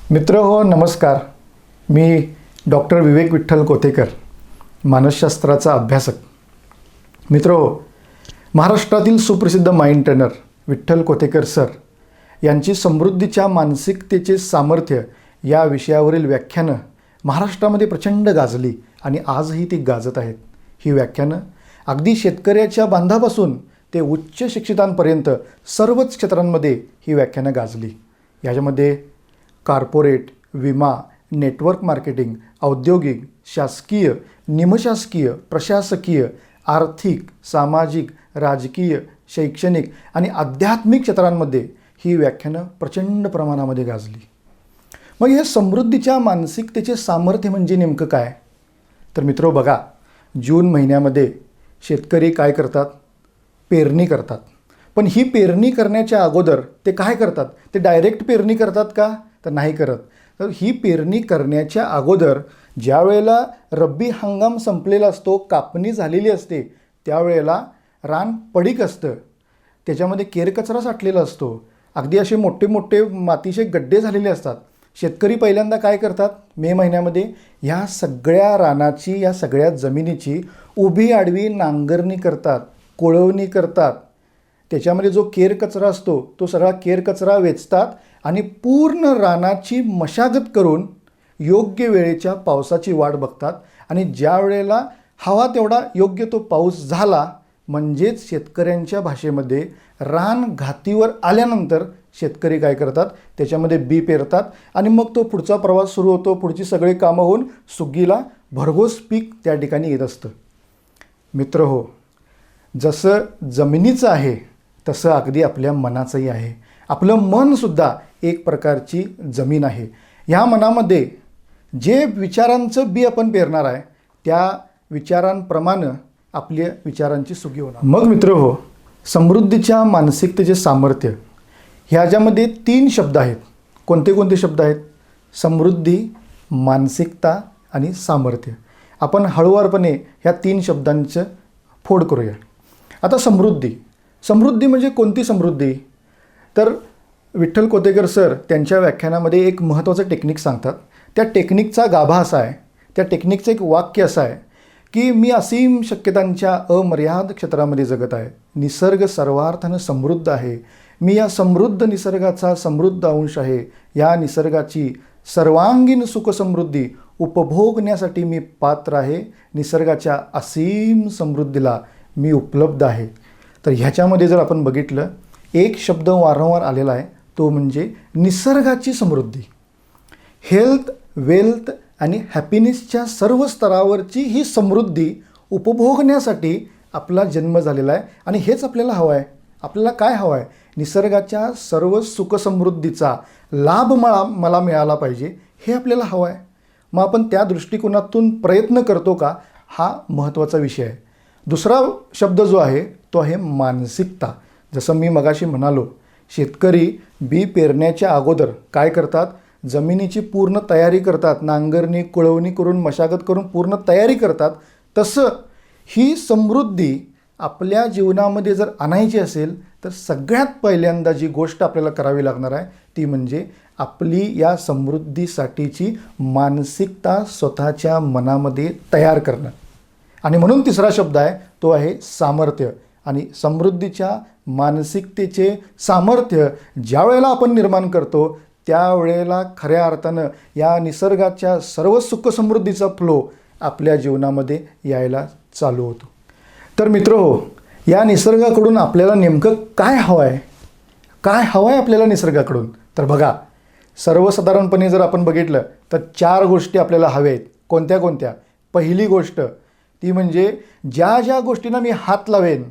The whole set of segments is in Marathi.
मित्र हो नमस्कार. मी डॉक्टर विवेक विठ्ठल कोथेकर, मानसशास्त्राचा अभ्यासक. मित्र हो, महाराष्ट्रातील सुप्रसिद्ध माइंड ट्रेनर विठ्ठल कोथेकर सर यांची समृद्धीच्या मानसिकतेचे सामर्थ्य या विषयावरील व्याख्यानं महाराष्ट्रामध्ये प्रचंड गाजली आणि आजही ती गाजत आहेत. ही व्याख्यानं अगदी शेतकऱ्याच्या बांधापासून ते उच्च शिक्षितांपर्यंत सर्वच क्षेत्रांमध्ये ही व्याख्यानं गाजली. याच्यामध्ये कॉर्पोरेट, विमा, नेटवर्क मार्केटिंग, औद्योगिक, शासकीय, निमशासकीय, प्रशासकीय, आर्थिक, सामाजिक, राजकीय, शैक्षणिक आणि आध्यात्मिक क्षेत्रांमध्ये ही व्याख्यानं प्रचंड प्रमाणामध्ये गाजली. मग हे समृद्धीच्या मानसिकतेचे सामर्थ्य म्हणजे नेमकं काय? तर मित्रो बघा, जून महिन्यामध्ये शेतकरी काय करतात? पेरणी करतात. पण ही पेरणी करण्याच्या अगोदर ते काय करतात? ते डायरेक्ट पेरणी करतात का? तर नाही करत. तर ही पेरणी करण्याच्या अगोदर ज्या वेळेला रब्बी हंगाम संपलेला असतो, कापणी झालेली असते, त्यावेळेला रान पडीक असतं, त्याच्यामध्ये केरकचरा साठलेला असतो, अगदी असे मोठे मोठे मातीचे गड्डे झालेले असतात. शेतकरी पहिल्यांदा काय करतात? मे महिन्यामध्ये ह्या सगळ्या रानाची, या सगळ्या जमिनीची उभी आडवी नांगरणी करतात, कोळवणी करतात. त्याच्यामध्ये जो केरकचरा असतो तो सगळा केरकचरा वेचतात आणि पूर्ण रानाची मशागत करून योग्य वेळेच्या पावसाची वाट बघतात. आणि ज्या वेळेला हवा तेवढा योग्य तो पाऊस झाला, म्हणजेच शेतकऱ्यांच्या भाषेमध्ये रान घातीवर आल्यानंतर शेतकरी काय करतात? त्याच्यामध्ये बी पेरतात आणि मग तो पुढचा प्रवास सुरू होतो. पुढची सगळी कामं होऊन सुगीला भरघोस पीक त्या ठिकाणी येत असतं. मित्र हो, जसं जमिनीचं आहे तसं अगदी आपल्या मनाचंही आहे. आपलं मनसुद्धा एक प्रकारची जमीन आहे. ह्या मनामध्ये जे विचारांचं बी आपण पेरणार आहे, त्या विचारांप्रमाणे आपल्या विचारांची सुगी होणार. मग मित्र हो, समृद्धीच्या मानसिकतेचे सामर्थ्य ह्याच्यामध्ये 3 शब्द आहेत. कोणते कोणते शब्द आहेत? समृद्धी, मानसिकता आणि सामर्थ्य. आपण हळूवारपणे ह्या 3 शब्दांचं फोड करूया. आता समृद्धी म्हणजे कोणती समृद्धी? तर विठ्ठल कोथेकर सर त्यांच्या व्याख्यानामध्ये एक महत्त्वाचं टेक्निक सांगतात. त्या टेक्निकचा गाभा असा आहे, त्या टेक्निकचं एक वाक्य असं आहे की मी असीम शक्यतांच्या अमर्याद क्षेत्रामध्ये जगत आहे. निसर्ग सर्वार्थानं समृद्ध आहे. मी या समृद्ध निसर्गाचा समृद्ध अंश आहे. या निसर्गाची सर्वांगीण सुखसमृद्धी उपभोगण्यासाठी मी पात्र आहे. निसर्गाच्या असीम समृद्धीला मी उपलब्ध आहे. तर ह्याच्यामध्ये जर आपण बघितलं, एक शब्द वारंवार आलेला आहे, तो म्हणजे निसर्गाची समृद्धी. हेल्थ, वेल्थ आणि हॅपीनेसच्या सर्व स्तरावरची ही समृद्धी उपभोगण्यासाठी आपला जन्म झालेला आहे आणि हेच आपल्याला हवं आहे. आपल्याला काय हवं आहे? निसर्गाच्या सर्व सुखसमृद्धीचा लाभ मला मिळाला पाहिजे, हे आपल्याला हवं आहे. मग आपण त्या दृष्टिकोनातून प्रयत्न करतो का? हा महत्त्वाचा विषय आहे. दुसरा शब्द जो आहे तो आहे मानसिकता. जसं मी मगाशी म्हणालो, शेतकरी बी पेरण्याच्या अगोदर काय करतात? जमिनीची पूर्ण तयारी करतात, नांगरणी, कुळवणी करून, मशागत करून पूर्ण तयारी करतात. तसं ही समृद्धी आपल्या जीवनामध्ये जर आणायची असेल तर सगळ्यात पहिल्यांदा जी गोष्ट आपल्याला करावी लागणार आहे ती म्हणजे आपली या समृद्धीसाठीची मानसिकता स्वतःच्या मनामध्ये तयार करणं. आणि म्हणून तिसरा शब्द आहे तो आहे सामर्थ्य. आणि समृद्धीच्या मानसिकतेचे सामर्थ्य ज्या वेळेला आपण निर्माण करतो, त्यावेळेला खऱ्या अर्थानं या निसर्गाच्या सर्व सुखसमृद्धीचा फ्लो आपल्या जीवनामध्ये यायला चालू होतो. तर मित्र हो, या निसर्गाकडून आपल्याला नेमकं काय हवं आहे? काय हवं आहे आपल्याला निसर्गाकडून? तर बघा, सर्वसाधारणपणे जर आपण बघितलं तर 4 गोष्टी आपल्याला हव्या आहेत. कोणत्या कोणत्या? पहिली गोष्ट ती म्हणजे ज्या ज्या गोष्टींना मी हात लावेन,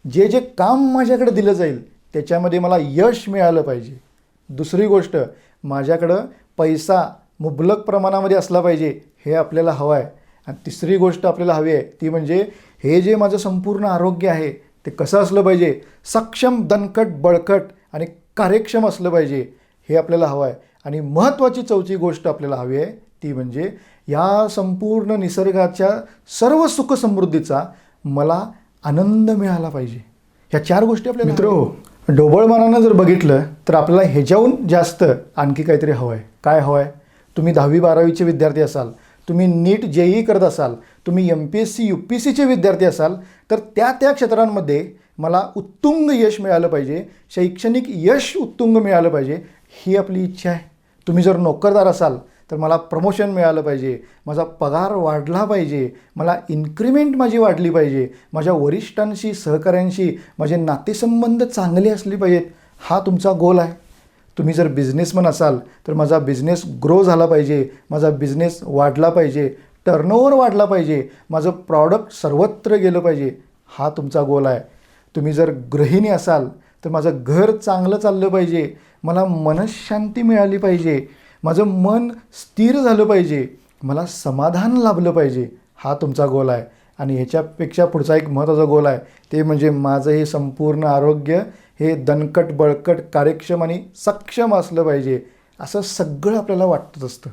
जे जे काम माझ्याकडे दिलं जाईल त्याच्यामध्ये मला यश मिळालं पाहिजे. दुसरी गोष्ट, माझ्याकडं पैसा मुबलक प्रमाणामध्ये असला पाहिजे, हे आपल्याला हवं आहे. आणि तिसरी गोष्ट आपल्याला हवी आहे ती म्हणजे हे जे माझं संपूर्ण आरोग्य आहे ते कसं असलं पाहिजे? सक्षम, दणकट, बळकट आणि कार्यक्षम असलं पाहिजे, हे आपल्याला हवं आहे. आणि महत्त्वाची चौथी गोष्ट आपल्याला हवी आहे ती म्हणजे या संपूर्ण निसर्गाच्या सर्व सुखसमृद्धीचा मला आनंद मिळाला पाहिजे. ह्या 4 गोष्टी आपल्याला. मित्र हो, ढोबळमानानं जर बघितलं तर आपल्याला ह्याच्याहून जास्त आणखी काहीतरी हवं आहे. काय हवं आहे? तुम्ही 10वी-12वीचे विद्यार्थी असाल, तुम्ही नीट JEE करत असाल, तुम्ही MPSC UPSCचे विद्यार्थी असाल, तर त्या क्षेत्रांमध्ये मला उत्तुंग यश मिळालं पाहिजे, शैक्षणिक यश उत्तुंग मिळालं पाहिजे, ही आपली इच्छा आहे. तुम्ही जर नोकरदार असाल तर मला प्रमोशन मिळालं पाहिजे, माझा पगार वाढला पाहिजे, मला इन्क्रिमेंट माझी वाढली पाहिजे, माझ्या वरिष्ठांशी सहकाऱ्यांशी माझे नातेसंबंध चांगले असले पाहिजेत, हा तुमचा गोल आहे. तुम्ही जर बिझनेसमन असाल तर माझा बिझनेस ग्रो झाला पाहिजे, माझा बिझनेस वाढला पाहिजे, टर्नओव्हर वाढला पाहिजे, माझं प्रॉडक्ट सर्वत्र गेलं पाहिजे, हा तुमचा गोल आहे. तुम्ही जर गृहिणी असाल तर माझं घर चांगलं चाललं पाहिजे, मला मनःशांती मिळाली पाहिजे, माझं मन स्थिर झालं पाहिजे, मला समाधान लाभलं पाहिजे, हा तुमचा गोल आहे. आणि ह्याच्यापेक्षा पुढचा एक महत्त्वाचा गोल आहे, ते म्हणजे माझं हे संपूर्ण आरोग्य हे दणकट बळकट कार्यक्षम आणि सक्षम असलं पाहिजे, असं सगळं आपल्याला वाटत असतं.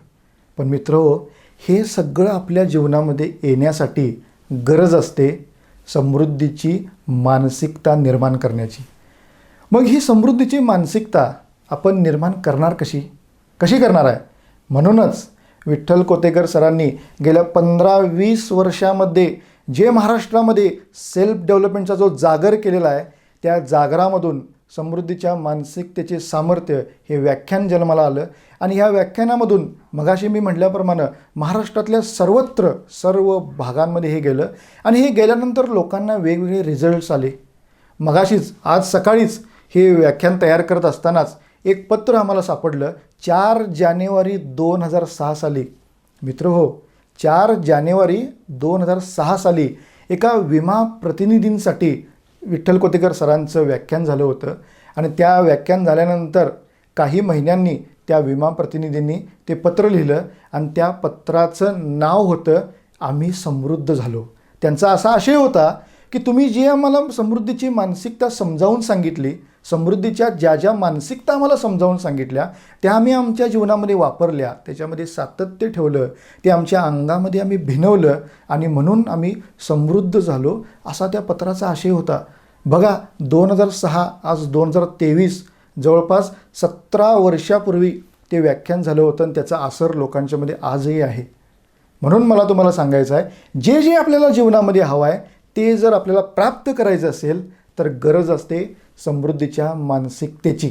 पण मित्रहो, हे सगळं आपल्या जीवनामध्ये येण्यासाठी गरज असते समृद्धीची मानसिकता निर्माण करण्याची. मग ही समृद्धीची मानसिकता आपण निर्माण करणार कशी करणार आहे? म्हणूनच विठ्ठल कोतेकर सरांनी गेल्या 15-20 वर्षामध्ये जे महाराष्ट्रामध्ये सेल्फ डेव्हलपमेंटचा जो जागर केलेला आहे, त्या जागरामधून समृद्धीच्या मानसिकतेचे सामर्थ्य हे व्याख्यान जन्माला आलं. आणि ह्या व्याख्यानामधून मगाशी मी म्हटल्याप्रमाणे महाराष्ट्रातल्या सर्व भागांमध्ये हे गेलं आणि हे गेल्यानंतर लोकांना वेगवेगळे रिझल्ट्स आले. मगाशीच आज सकाळीच हे व्याख्यान तयार करत असतानाच एक पत्र आम्हाला सापडलं 4 जानेवारी 2006 साली. मित्रहो, 4 जानेवारी 2006 साली एका विमा प्रतिनिधींसाठी विठ्ठल कोतेकर सरांचं व्याख्यान झालं होतं. आणि त्या व्याख्यान झाल्यानंतर काही महिन्यांनी त्या विमा प्रतिनिधींनी ते पत्र लिहिलं आणि त्या पत्राचं नाव होतं आम्ही समृद्ध झालो. त्यांचा असा आशय होता की तुम्ही जी आम्हाला समृद्धीची मानसिकता समजावून सांगितली, समृद्धीच्या ज्या मानसिकता आम्हाला समजावून सांगितल्या, त्या आम्ही आमच्या जीवनामध्ये वापरल्या, त्याच्यामध्ये सातत्य ठेवलं, ते आमच्या अंगामध्ये आम्ही भिनवलं आणि म्हणून आम्ही समृद्ध झालो, असा त्या पत्राचा आशय होता. बघा, 2006 आज 2023, जवळपास 17 वर्षापूर्वी ते व्याख्यान झालं होतं आणि त्याचा असर लोकांच्यामध्ये आजही आहे. म्हणून मला तुम्हाला सांगायचं आहे, जे आपल्याला जीवनामध्ये हवं आहे ते जर आपल्याला प्राप्त करायचं असेल तर गरज असते समृद्धीच्या मानसिकतेची.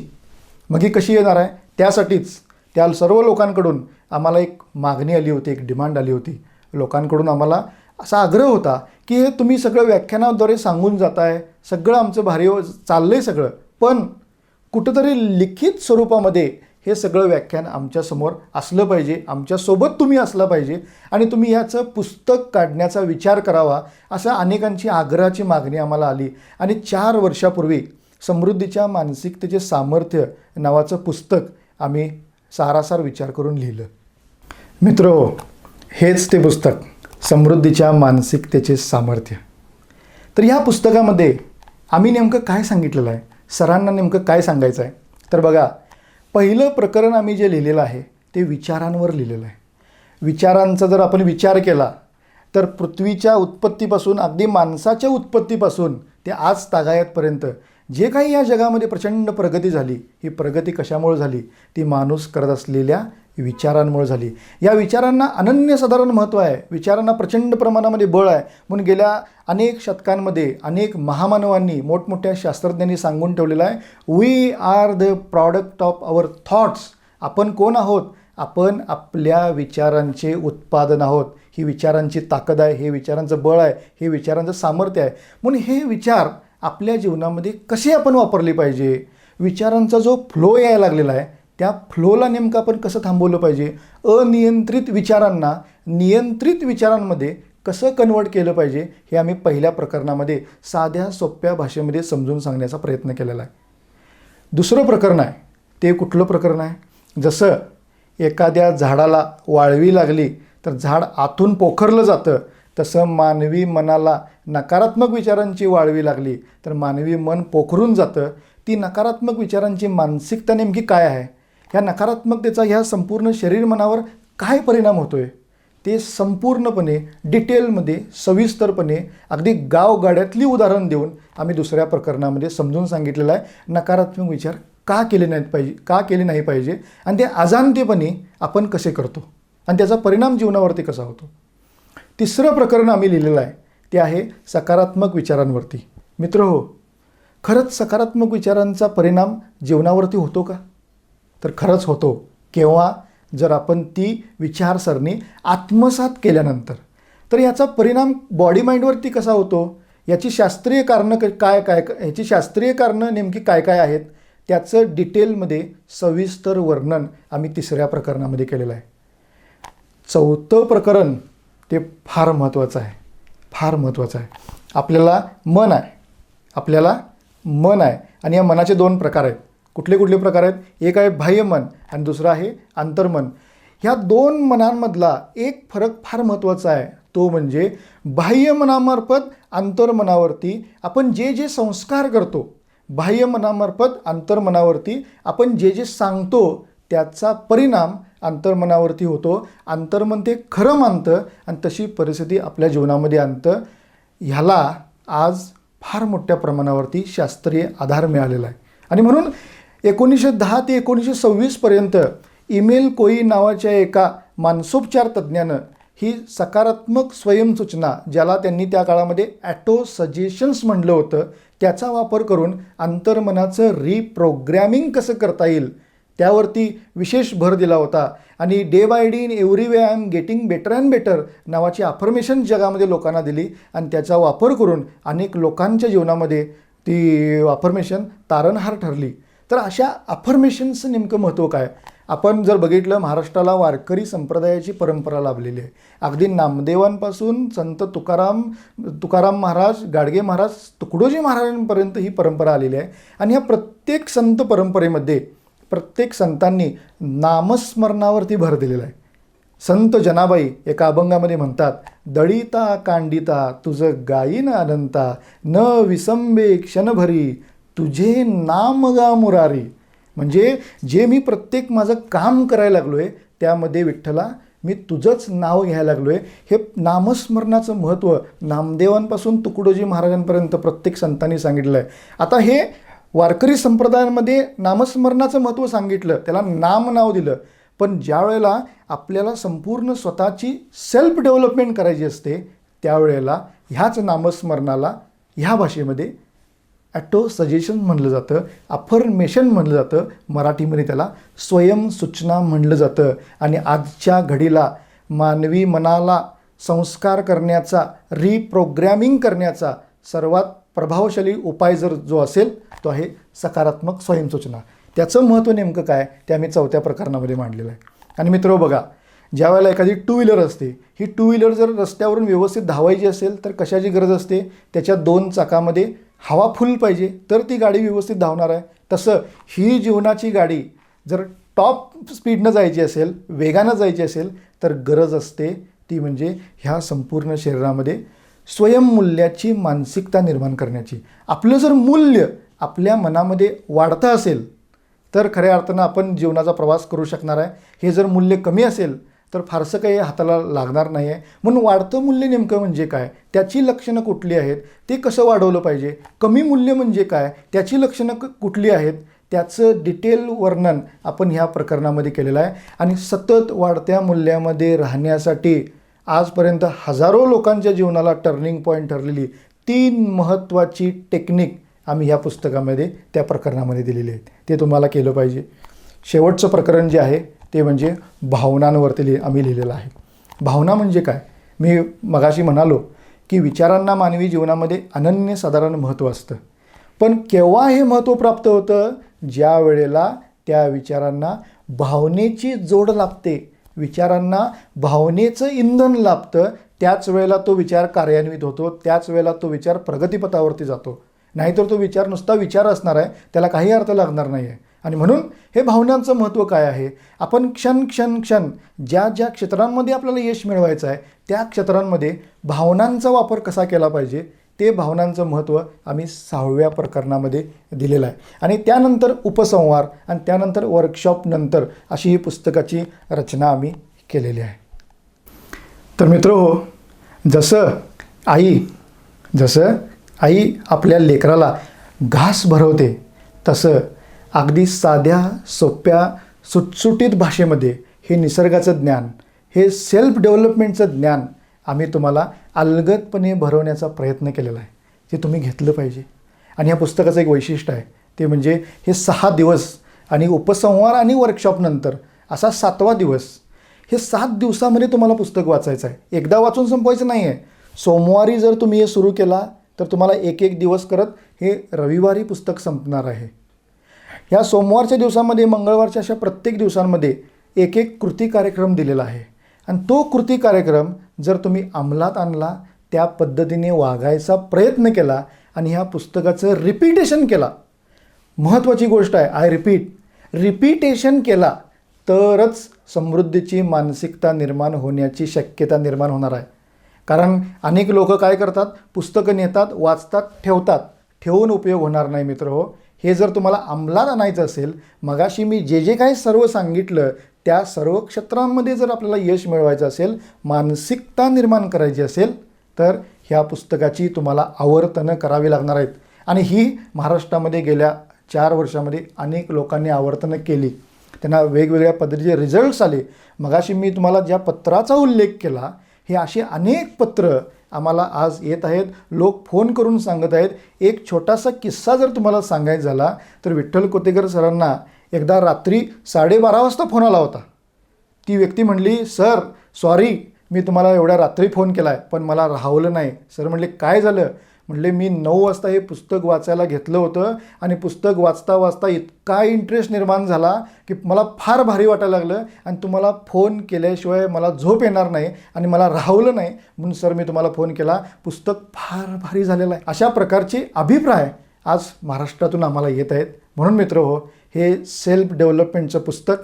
मग ही कशी येणार आहे? त्यासाठीच त्या सर्व लोकांकडून आम्हाला एक मागणी आली होती, एक डिमांड आली होती. लोकांकडून आम्हाला असा आग्रह होता की हे तुम्ही सगळं व्याख्यानाद्वारे सांगून जाताय, सगळं आमचं भारी चाललं आहे सगळं, पण कुठंतरी लिखित स्वरूपामध्ये हे सगळं व्याख्यान आमच्यासमोर असलं पाहिजे, आमच्यासोबत तुम्ही असला पाहिजे आणि तुम्ही याचं पुस्तक काढण्याचा विचार करावा, असं अनेकांची आग्रहाची मागणी आम्हाला आली. आणि 4 वर्षापूर्वी समृद्धीच्या मानसिकतेचे सामर्थ्य नावाचं पुस्तक आम्ही सारासार विचार करून लिहिलं. मित्रहो, हेच ते पुस्तक, समृद्धीच्या मानसिकतेचे सामर्थ्य. तर ह्या पुस्तकामध्ये आम्ही नेमकं काय सांगितलेलं आहे, सरांना नेमकं काय सांगायचं आहे? तर बघा, पहिलं प्रकरण आम्ही जे लिहिलेलं आहे ते विचारांवर लिहिलेलं आहे. विचारांचा जर आपण विचार केला तर पृथ्वीच्या उत्पत्तीपासून अगदी माणसाच्या उत्पत्तीपासून ते आज तागायतपर्यंत जे काही या जगामध्ये प्रचंड प्रगती झाली, ही प्रगती कशामुळे झाली? ती माणूस करत असलेल्या विचारांमुळे झाली. या विचारांना अनन्यसाधारण महत्त्व आहे, विचारांना प्रचंड प्रमाणामध्ये बळ आहे. म्हणून गेल्या अनेक शतकांमध्ये अनेक महामानवांनी, मोठमोठ्या शास्त्रज्ञांनी सांगून ठेवलेलं आहे, we are the product of our thoughts. आपण कोण आहोत? आपण आपल्या विचारांचे उत्पादन आहोत. ही विचारांची ताकद आहे, हे विचारांचं बळ आहे, हे विचारांचं सामर्थ्य आहे. म्हणून हे विचार आपल्या जीवनामध्ये कसे आपण वापरले पाहिजे? विचारांचा जो फ्लो यायला लागलेला आहे त्या फ्लोला नेमकं आपण कसं थांबवलं पाहिजे? अनियंत्रित विचारांना नियंत्रित विचारांमध्ये कसं कन्वर्ट केलं पाहिजे? हे आम्ही पहिल्या प्रकरणामध्ये साध्या सोप्या भाषेमध्ये समजून सांगण्याचा प्रयत्न केलेला आहे. दुसरं प्रकरण आहे ते कुठलं प्रकरण आहे? जसं एखाद्या झाडाला वाळवी लागली तर झाड आतून पोखरलं जातं, तसं मानवी मनाला नकारात्मक विचारांची वाळवी लागली तर मानवी मन पोखरून जातं. ती नकारात्मक विचारांची मानसिकता नेमकी काय आहे? ह्या नकारात्मकतेचा ह्या संपूर्ण शरीर मनावर काय परिणाम होतो आहे? ते संपूर्णपणे डिटेलमध्ये सविस्तरपणे अगदी गावगाड्यातली उदाहरण देऊन आम्ही दुसऱ्या प्रकरणामध्ये समजून सांगितलेलं आहे नकारात्मक विचार का केले नाही पाहिजे आणि ते अजाणतेपणी आपण कसे करतो आणि त्याचा परिणाम जीवनावरती कसा होतो. तिसरं प्रकरण आम्ही लिहिलेलं आहे ते आहे सकारात्मक विचारांवरती. मित्रहो, खरंच सकारात्मक विचारांचा परिणाम जीवनावरती होतो का? तर खरंच होतो. केव्हा? जर आपण ती विचारसरणी आत्मसात केल्यानंतर. तर याचा परिणाम बॉडी माइंडवरती कसा होतो याची शास्त्रीय कारणं याची शास्त्रीय कारणं नेमकी काय काय आहेत त्याचं डिटेलमध्ये सविस्तर वर्णन आम्ही तिसऱ्या प्रकरणामध्ये केलेलं आहे. चौथं प्रकरण ते फार महत्त्वाचं आहे. आपल्याला मन आहे आणि या मनाचे 2 प्रकार आहेत. कुठले प्रकार आहेत? एक आहे बाह्य मन आणि दुसरं आहे अंतर्मन. ह्या 2 मनांमधला एक फरक फार महत्त्वाचा आहे. तो म्हणजे बाह्य मनामार्फत अंतर्मनावरती आपण जे संस्कार करतो, बाह्य मनामार्फत अंतर्मनावरती आपण जे सांगतो त्याचा परिणाम अंतर्मनावरती होतो. अंतर्मन ते खरं मानतं आणि तशी परिस्थिती आपल्या जीवनामध्ये आणतं. ह्याला आज फार मोठ्या प्रमाणावरती शास्त्रीय आधार मिळालेला आहे. आणि म्हणून 1910 ते 1926पर्यंत इमेल कोई नावाच्या एका मानसोपचार तज्ज्ञानं ही सकारात्मक स्वयंसूचना, ज्याला त्यांनी त्या काळामध्ये ॲटो सजेशन्स म्हटलं होतं, त्याचा वापर करून अंतर्मनाचं रिप्रोग्रॅमिंग कसं करता येईल त्यावरती विशेष भर दिला होता. आणि day by day in every way I am getting better and better नावाची अफर्मेशन जगामध्ये लोकांना दिली आणि त्याचा वापर करून अनेक लोकांच्या जीवनामध्ये ती अफर्मेशन तारणहार ठरली. तर अशा अफर्मेशनचं नेमकं महत्त्व काय? आपण जर बघितलं, महाराष्ट्राला वारकरी संप्रदायाची परंपरा लाभलेली आहे. अगदी नामदेवांपासून संत तुकाराम महाराज, गाडगे महाराज, तुकडोजी महाराजांपर्यंत ही परंपरा आलेली आहे. आणि ह्या प्रत्येक संत परंपरेमध्ये प्रत्येक संतांनी नामस्मरणावरती भर दिलेला आहे. संत जनाबाई एका अभंगामध्ये म्हणतात, दळिता कांडिता तुझं गायीन अनंता, न विसंबे क्षणभरी तुझे नाम गा मुरारी. म्हणजे जे मी प्रत्येक माझं काम करायला लागलो आहे त्यामध्ये विठ्ठला मी तुझंच नाव घ्यायला लागलो आहे. हे नामस्मरणाचं महत्त्व नामदेवांपासून तुकडोजी महाराजांपर्यंत प्रत्येक संतांनी सांगितलं आहे. आता हे वारकरी संप्रदायामध्ये नामस्मरणाचं महत्त्व सांगितलं, त्याला नाव दिलं. पण ज्या वेळेला आपल्याला संपूर्ण स्वतःची सेल्फ डेव्हलपमेंट करायची असते त्यावेळेला ह्याच नामस्मरणाला ह्या भाषेमध्ये ॲटो सजेशन म्हणलं जातं, अफर्मेशन म्हणलं जातं, मराठीमध्ये त्याला स्वयंसूचना म्हणलं जातं. आणि आजच्या घडीला मानवी मनाला संस्कार करण्याचा, रिप्रोग्रॅमिंग करण्याचा सर्वात प्रभावशाली उपाय जो असेल तो आहे सकारात्मक स्वयंसूचना. त्याचं महत्त्व नेमकं काय ते आम्ही 4थ्या प्रकरणामध्ये मांडलेलं आहे. आणि मित्र बघा, ज्या वेळेला एखादी 2 व्हीलर असते, ही 2 व्हीलर जर रस्त्यावरून व्यवस्थित धावायची असेल तर कशाची गरज असते? त्याच्या 2 चाकामध्ये हवा फुल पाहिजे तर ती गाडी व्यवस्थित धावणार आहे. तसं ही जीवनाची गाडी जर टॉप स्पीडनं जायची असेल, वेगानं जायची असेल तर गरज असते ती म्हणजे ह्या संपूर्ण शरीरामध्ये स्वयंमूल्याची मानसिकता निर्माण करण्याची. आपलं जर मूल्य आपल्या मनामध्ये वाढतं असेल तर खऱ्या अर्थानं आपण जीवनाचा प्रवास करू शकणार आहे. हे जर मूल्य कमी असेल तर फारसं काही हाताला लागणार नाही आहे. म्हणून वाढतं मूल्य नेमकं म्हणजे काय, त्याची लक्षणं कुठली आहेत, ते कसं वाढवलं पाहिजे, कमी मूल्य म्हणजे काय, त्याची लक्षणं कुठली आहेत, त्याचं डिटेल वर्णन आपण ह्या प्रकरणामध्ये केलेलं आहे. आणि सतत वाढत्या मूल्यामध्ये राहण्यासाठी आजपर्यंत हजारो लोकांच्या जीवनाला टर्निंग पॉईंट ठरलेली 3 महत्त्वाची टेक्निक आम्ही ह्या पुस्तकामध्ये त्या प्रकरणामध्ये दिलेली आहेत. ते तुम्हाला केलं पाहिजे. शेवटचं प्रकरण जे आहे ते म्हणजे भावनांवरती आम्ही लिहिलेलं आहे. भावना म्हणजे काय? मी मगाशी म्हणालो की विचारांना मानवी जीवनामध्ये अनन्यसाधारण महत्त्व असतं. पण केव्हा हे महत्त्व प्राप्त होतं? ज्या वेळेला त्या विचारांना भावनेची जोड लाभते, विचारांना भावनेचं इंधन लाभतं, त्याच वेळेला तो विचार कार्यान्वित होतो, त्याच वेळेला तो विचार प्रगतीपथावरती जातो. नाहीतर तो विचार नुसता विचार असणार आहे, त्याला काही अर्थ लागणार नाही आहे. आणि म्हणून हे भावनांचं महत्त्व काय आहे? आपण क्षण ज्या क्षेत्रांमध्ये आपल्याला यश मिळवायचं आहे त्या क्षेत्रांमध्ये भावनांचा वापर कसा केला पाहिजे ते भावनांचं महत्त्व आम्ही 6व्या प्रकरणामध्ये दिलेलं आहे. आणि त्यानंतर उपसंहार आणि त्यानंतर वर्कशॉप नंतर अशी ही पुस्तकाची रचना आम्ही केलेली आहे. तर मित्रहो, जसं आई आपल्या लेकराला घास भरवते, तसं अगदी साध्या सोप्या सुटसुटीत भाषेमध्ये हे निसर्गाचं ज्ञान, हे सेल्फ डेव्हलपमेंटचं ज्ञान आम्ही तुम्हाला अलगदपणे भरवण्याचा प्रयत्न केलेला आहे. ते तुम्ही घेतलं पाहिजे. आणि या पुस्तकाचं एक वैशिष्ट्य आहे, ते म्हणजे हे 6 दिवस आणि उपसंहार आणि वर्कशॉपनंतर असा 7वा दिवस. हे 7 दिवसामध्ये तुम्हाला पुस्तक वाचायचं आहे. एकदा वाचून संपवायचं नाही आहे. सोमवारी जर तुम्ही हे सुरू केला तर तुम्हाला एक दिवस करत हे रविवारी पुस्तक संपणार आहे. ह्या सोमवारच्या दिवसामध्ये, मंगळवारच्या अशा प्रत्येक दिवसांमध्ये एक कृती कार्यक्रम दिलेला आहे. आणि तो कृती कार्यक्रम जर तुम्ही अंमलात आणला, त्या पद्धतीने वागायचा प्रयत्न केला आणि ह्या पुस्तकाचं रिपीटेशन केला, महत्त्वाची गोष्ट आहे, रिपीटेशन केला तरच समृद्धीची मानसिकता निर्माण होण्याची शक्यता निर्माण होणार आहे. कारण अनेक लोक काय करतात, पुस्तकं नेतात, वाचतात, ठेवून उपयोग होणार नाही मित्रहो. हे जर तुम्हाला अंमलात आणायचं असेल, मगाशी मी जे काही सर्व सांगितलं त्या सर्व क्षेत्रांमध्ये जर आपल्याला यश मिळवायचं असेल, मानसिकता निर्माण करायची असेल, तर ह्या पुस्तकाची तुम्हाला आवर्तनं करावी लागणार आहेत. आणि ही महाराष्ट्रामध्ये गेल्या 4 वर्षामध्ये अनेक लोकांनी आवर्तनं केली, त्यांना वेगवेगळ्या पद्धतीचे रिझल्ट्स आले. मगाशी मी तुम्हाला ज्या पत्राचा उल्लेख केला, हे असे अनेक पत्र आम्हाला आज येत आहेत. लोक फोन करून सांगत आहेत. एक छोटासा किस्सा जर तुम्हाला सांगायचा झाला तर विठ्ठल कोतेकर सरांना एकदा रात्री 12:30 वाजता फोन आला होता. ती व्यक्ती म्हणली, सर सॉरी, मी तुम्हाला एवढ्या रात्री फोन केला आहे, पण मला राहवलं नाही. सर म्हणले, काय झालं? म्हणले, मी 9 वाजता हे पुस्तक वाचायला घेतलं होतं आणि पुस्तक वाचता वाचता इतका इंटरेस्ट निर्माण झाला की मला फार भारी वाटायला लागलं आणि तुम्हाला फोन केल्याशिवाय मला झोप येणार नाही आणि मला राहवलं नाही, म्हणून सर मी तुम्हाला फोन केला. पुस्तक फार भारी झालेलं आहे. अशा प्रकारचे अभिप्राय आज महाराष्ट्रातून आम्हाला येत आहेत. म्हणून मित्रहो, हे सेल्फ डेव्हलपमेंटचं पुस्तक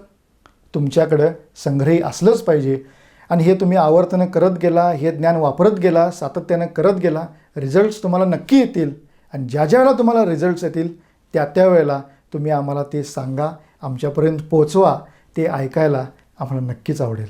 तुमच्याकडं संग्रही असलंच पाहिजे. आणि हे तुम्ही आवर्तनं करत गेला, हे ज्ञान वापरत गेला, सातत्यानं करत गेला, रिझल्ट्स तुम्हाला नक्की येतील. आणि ज्या वेळेला तुम्हाला रिझल्ट्स येतील त्या वेळेला तुम्ही आम्हाला ते सांगा, आमच्यापर्यंत पोचवा. ते ऐकायला आम्हाला नक्कीच आवडेल.